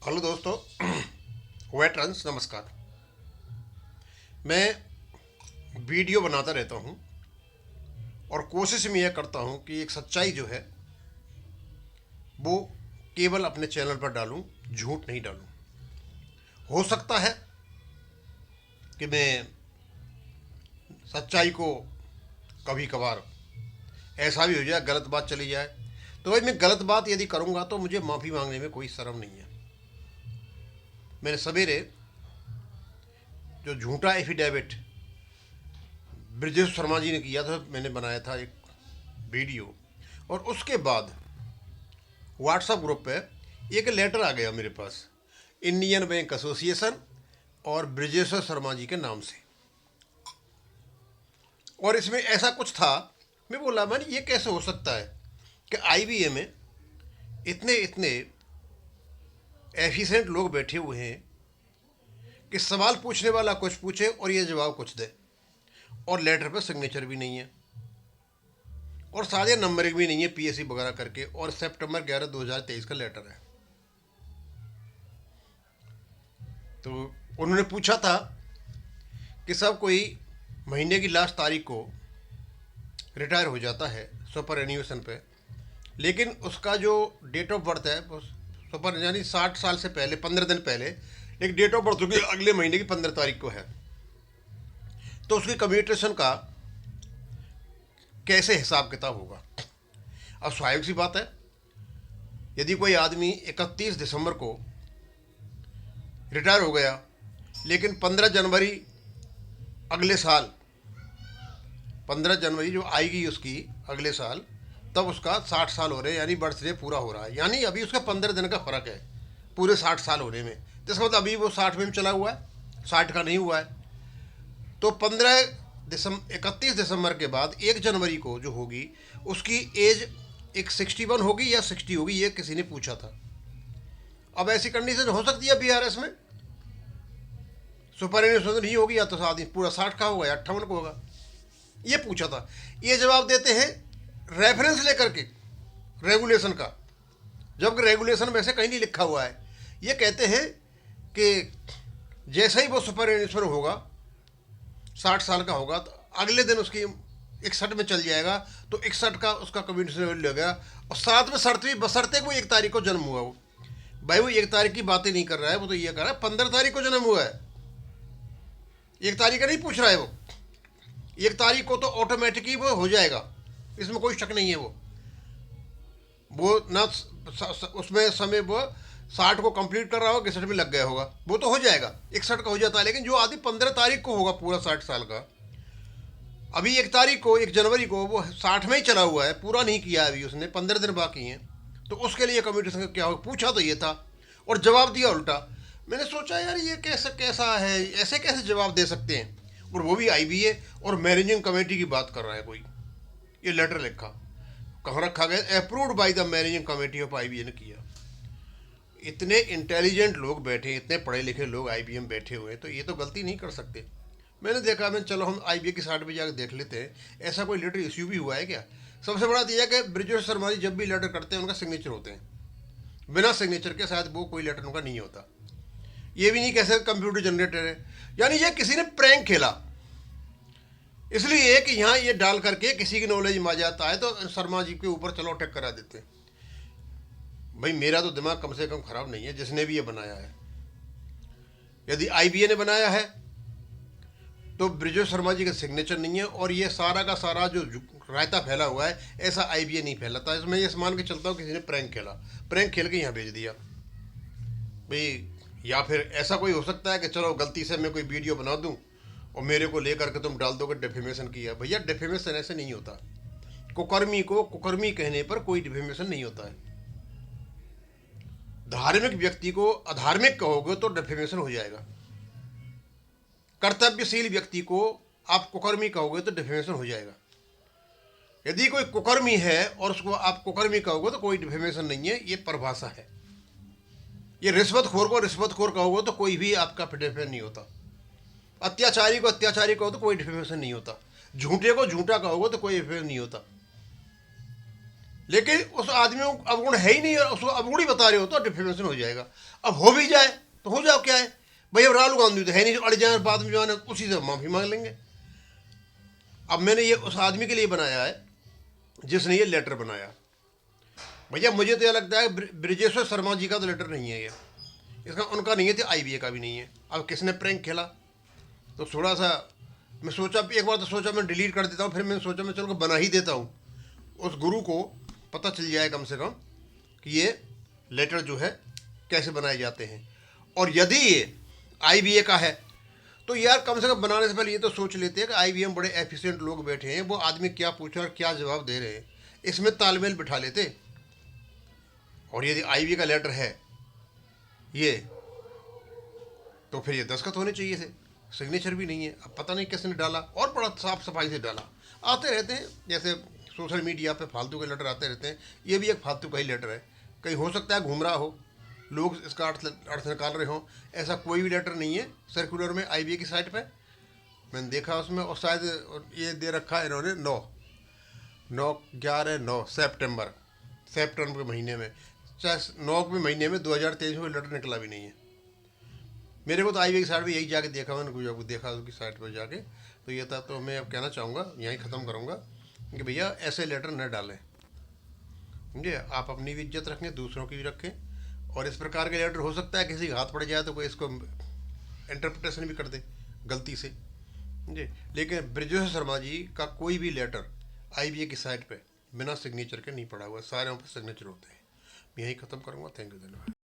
Hello दोस्तों। Veterans नमस्कार। मैं वीडियो बनाता रहता हूँ और कोशिश में यह करता हूँ कि एक सच्चाई जो है वो केवल अपने चैनल पर डालूँ, झूठ नहीं डालूँ। हो सकता है कि मैं सच्चाई को कभी कभार ऐसा भी हो जाए, गलत बात चली जाए, तो भाई मैं गलत बात यदि करूँगा तो मुझे माफ़ी मांगने में कोई शर्म नहीं है। मैंने सवेरे जो झूठा एफिडेविट ब्रजेश शर्मा जी ने किया था, मैंने बनाया था एक वीडियो, और उसके बाद व्हाट्सएप ग्रुप पे एक लेटर आ गया मेरे पास, इंडियन बैंक एसोसिएशन और ब्रजेश्वर शर्मा जी के नाम से। और इसमें ऐसा कुछ था, मैं बोला मैंने ये कैसे हो सकता है कि आईबीए में इतने इतने एफिशिएंट लोग बैठे हुए हैं कि सवाल पूछने वाला कुछ पूछे और ये जवाब कुछ दे, और लेटर पर सिग्नेचर भी नहीं है और सारे नंबरिंग भी नहीं है पीएससी वगैरह करके, और सितंबर 11 2023 का लेटर है। तो उन्होंने पूछा था कि सब कोई महीने की लास्ट तारीख को रिटायर हो जाता है सुपर एन्यूएशन पे, लेकिन उसका जो डेट ऑफ बर्थ है वो सुपर यानी 60 साल से पहले 15 दिन पहले, लेकिन डेट ऑफ बर्थ उसकी अगले महीने की 15 तारीख को है। तो उसकी कम्यूटेशन का कैसे हिसाब किताब होगा? अब स्वाभाविक सी बात है, यदि कोई आदमी 31 दिसंबर को रिटायर हो गया लेकिन 15 जनवरी अगले साल, 15 जनवरी जो आएगी उसकी अगले साल, तब उसका 60 साल हो रहे हैं, यानी बर्थडे पूरा हो रहा है, यानी अभी उसका 15 दिन का फ़र्क है पूरे 60 साल होने में। तो इसका मतलब अभी वो 60 में चला हुआ है, 60 का नहीं हुआ है। तो 31 दिसंबर के बाद 1 जनवरी को जो होगी उसकी एज एक 61 होगी या 60 होगी, ये किसी ने पूछा था। अब ऐसी कंडीशन हो सकती है बीआरएस में, सुपर एन्यूएशन नहीं होगी, या तो आदमी पूरा 60 का होगा या 58 को होगा, ये पूछा था। ये जवाब देते हैं रेफरेंस लेकर के रेगुलेशन का, जबकि रेगुलेशन में से कहीं नहीं लिखा हुआ है। ये कहते हैं कि जैसे ही वो सुपर एन्यूएशन होगा, 60 साल का होगा, तो अगले दिन उसकी 61 में चल जाएगा, तो 61 का उसका कम्युनिटी लेवल लगेगा। और साथ में शर्त भी, बशर्ते को 1 तारीख को जन्म हुआ हो। भाई वो 1 तारीख की बातें नहीं कर रहा है, वो तो ये कर रहा है 15 तारीख को जन्म हुआ है, 1 तारीख का नहीं पूछ रहा है वो। 1 तारीख को तो ऑटोमेटिक ही वो हो जाएगा, इसमें कोई शक नहीं है। वो ना उसमें समय वो 60 को कंप्लीट कर रहा होगा, 61 में लग गया होगा, वो तो हो जाएगा, 61 का हो जाता है। लेकिन जो आदमी 15 तारीख को होगा पूरा 60 साल का, अभी 1 तारीख को 1 जनवरी को वो 60 में ही चला हुआ है, पूरा नहीं किया है अभी उसने, 15 दिन बाकी हैं, तो उसके लिए कम्युनिटी का क्या होगा? पूछा तो ये था और जवाब दिया उल्टा। मैंने सोचा यार ये कैसा कैसा है, ऐसे कैसे जवाब दे सकते हैं? और वो भी आईबीए और मैनेजिंग कमेटी की बात कर रहा है कोई, ये लेटर लिखा कहाँ रखा गया? Approved by the managing committee of IBA ने किया। इतने इंटेलिजेंट लोग बैठे, इतने पढ़े लिखे लोग आईबीएम बैठे हुए हैं, तो ये तो गलती नहीं कर सकते। मैंने देखा, मैं चलो हम आईबीए की साइट पे जाकर देख लेते हैं, ऐसा कोई लेटर इश्यू भी हुआ है क्या? सबसे बड़ा तो यह है कि ब्रिजेश शर्मा जी जब भी लेटर करते हैं उनका सिग्नेचर होते हैं, बिना सिग्नेचर के शायद वो कोई लेटर उनका नहीं होता। ये भी नहीं कैसे कंप्यूटर जनरेटर है, यानी ये किसी ने प्रैंक खेला, इसलिए कि यहाँ ये डाल करके किसी की नॉलेज में आ जाता है तो शर्मा जी के ऊपर चलो अटैक करा देते हैं। भाई मेरा तो दिमाग कम से कम खराब नहीं है, जिसने भी ये बनाया है। यदि आईबीए ने बनाया है तो ब्रिजेश शर्मा जी का सिग्नेचर नहीं है, और ये सारा का सारा जो रायता फैला हुआ है, ऐसा आईबीए नहीं फैलाता। इसमें ये मान के चलता हूँ किसी ने प्रैंक खेला, प्रैंक खेल के यहाँ भेज दिया भाई। या फिर ऐसा कोई हो सकता है कि चलो गलती से मैं कोई वीडियो बना दूँ और मेरे को लेकर के तुम डाल दोगे डिफेमेशन किया। भैया डिफेमेशन ऐसे नहीं होता, कुकर्मी को कुकर्मी कहने पर कोई डिफेमेशन नहीं होता है। धार्मिक व्यक्ति को अधार्मिक कहोगे तो डिफेमेशन हो जाएगा, कर्तव्यशील व्यक्ति को आप कुकर्मी कहोगे तो डिफेमेशन हो जाएगा। यदि कोई कुकर्मी है और उसको आप कुकर्मी कहोगे तो कोई डिफेमेशन नहीं है, ये परिभाषा है। ये रिश्वतखोर को रिश्वतखोर कहोगे तो कोई भी आपका डिफेमेशन नहीं होता, अत्याचारी को अत्याचारी कहो तो कोई डिफेमेशन नहीं होता, झूठे को झूठा कहोगे तो कोई डिफेमेशन नहीं होता। लेकिन उस आदमी को अवगुण है ही नहीं और उसको अवगुण ही बता रहे हो तो डिफेमेशन हो जाएगा। अब हो भी जाए तो हो जाओ, क्या है भाई, अब राहुल गांधी तो है नहीं, अड़ जाए बाद में जो है ना उसी से माफ़ी मांग लेंगे। अब मैंने ये उस आदमी के लिए बनाया है जिसने ये लेटर बनाया। भैया मुझे तो यह लगता है ब्रिजेश्वर शर्मा जी का तो लेटर नहीं है ये, इसका उनका नहीं है, तो IBA का भी नहीं है। अब किसने प्रैंक खेला, तो थोड़ा सा मैं सोचा, एक बार तो सोचा मैं डिलीट कर देता हूँ, फिर मैंने सोचा मैं चलो बना ही देता हूँ, उस गुरु को पता चल जाए कम से कम कि ये लेटर जो है कैसे बनाए जाते हैं। और यदि ये IBA का है तो यार कम से कम बनाने से पहले ये तो सोच लेते हैं कि IBA में बड़े एफिशिएंट लोग बैठे हैं, वो आदमी क्या पूछ रहे हैं और क्या जवाब दे रहे हैं, इसमें तालमेल बिठा लेते। और यदि IBA का लेटर है ये, तो फिर ये दस्तखत होने चाहिए थे, सिग्नेचर भी नहीं है। अब पता नहीं किसने डाला, और बड़ा साफ सफाई से डाला। आते रहते हैं जैसे सोशल मीडिया पे फालतू के लेटर आते रहते हैं, ये भी एक फालतू का ही लेटर है। कहीं हो सकता है घूम रहा हो, लोग इसका अर्थ निकाल रहे हों, ऐसा कोई भी लेटर नहीं है सर्कुलर में IBA की साइट पे मैंने देखा उसमें। और शायद ये दे रखा है इन्होंने 9 सितंबर के महीने में, चाहे 9 के महीने में 2023 में लेटर निकला भी नहीं है। मेरे को तो IBA की साइट पे यही जाके देखा, मैंने कुछ देखा उसकी साइट पर जाके, तो ये था। तो मैं अब कहना चाहूँगा, यहीं ख़त्म करूँगा कि भैया ऐसे लेटर न डालें, समझे। आप अपनी भी इज्जत रखें, दूसरों की भी रखें। और इस प्रकार के लेटर हो सकता है किसी के हाथ पड़ जाए तो कोई इसको इंटरप्रिटेशन भी कर दे गलती से, समझे। लेकिन ब्रिजेश शर्मा जी का कोई भी लेटर IBA की साइट पे बिना सिग्नेचर के नहीं पड़ा हुआ, सारे पर सिग्नेचर होते हैं। मैं यही ख़त्म करूँगा। थैंक यू, धन्यवाद।